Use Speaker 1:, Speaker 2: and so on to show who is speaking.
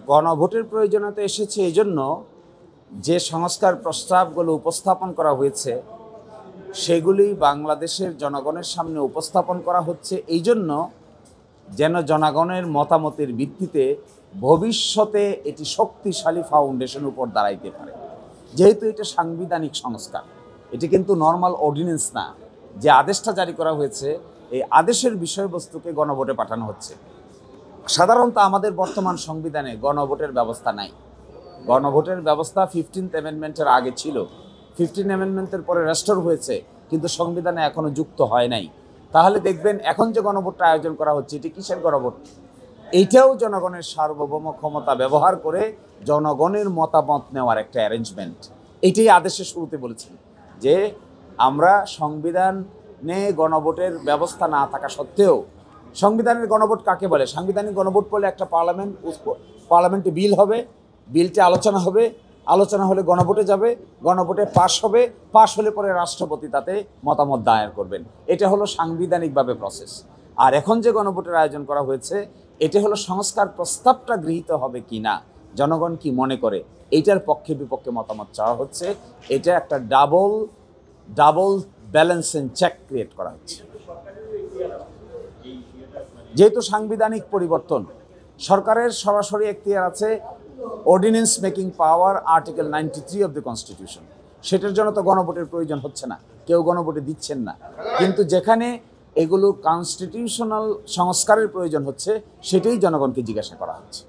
Speaker 1: গণভোটের প্রয়োজনীয়তা এসেছে এজন্য যে সংস্কার প্রস্তাবগুলো উপস্থাপন করা হয়েছে সেগুলি বাংলাদেশের জনগণের সামনে উপস্থাপন করা হচ্ছে এই জন্য যেন জনগণের মতামতের ভিত্তিতে ভবিষ্যতে এটি শক্তিশালী ফাউন্ডেশন উপর দাঁড়াইতে পারে। যেহেতু এটা সাংবিধানিক সংস্কার, এটি কিন্তু নর্মাল অর্ডিন্যান্স না। যে আদেশটা জারি করা হয়েছে এই আদেশের বিষয়বস্তুকে গণভোটে পাঠানো হচ্ছে। সাধারণত আমাদের বর্তমান সংবিধানে গণভোটের ব্যবস্থা নাই। গণভোটের ব্যবস্থা 15th অ্যামেন্ডমেন্টের আগে ছিল, 15 অ্যামেন্ডমেন্টের পরে রেস্টোর হয়েছে, কিন্তু সংবিধানে এখনো যুক্ত হয় নাই। তাহলে দেখবেন এখন যে গণভোটটা আয়োজন করা হচ্ছে এটি কিসের গণভোট? এইটাও জনগণের সার্বভৌম ক্ষমতা ব্যবহার করে জনগণের মতামত নেওয়ার একটা অ্যারেঞ্জমেন্ট। এটাই আদেশের শুরুতে বলেছেন যে আমরা সংবিধানে গণভোটের ব্যবস্থা না থাকা সত্ত্বেও, সংবিধানের গণভোট কাকে বলে? সাংবিধানিক গণভোট বলে একটা পার্লামেন্টে বিল হবে, বিলটি আলোচনা হলে গণভোটে যাবে, গণভোটে পাশ হবে, পাশ হলে পরে রাষ্ট্রপতি তাতে মতামত দায়ের করবেন। এটা হলো সাংবিধানিকভাবে প্রসেস। আর এখন যে গণভোটের আয়োজন করা হয়েছে এটা হলো সংস্কার প্রস্তাবটা গৃহীত হবে কি না, জনগণ কি মনে করে, এইটার পক্ষে বিপক্ষে মতামত চাওয়া হচ্ছে। এটা একটা double balance and check create করা হচ্ছে। যেহেতু সাংবিধানিক পরিবর্তন, সরকারের সরাসরি এখতিয়ার আছে ordinance making power, article 93 of the constitution. সেটার জন্য তো গণভোটের প্রয়োজন হচ্ছে না, কেউ গণভোটে দিচ্ছেন না। কিন্তু যেখানে এগুলো কনস্টিটিউশনাল সংস্কারের প্রয়োজন হচ্ছে সেটাই জনগণকে জিজ্ঞাসা করা হচ্ছে।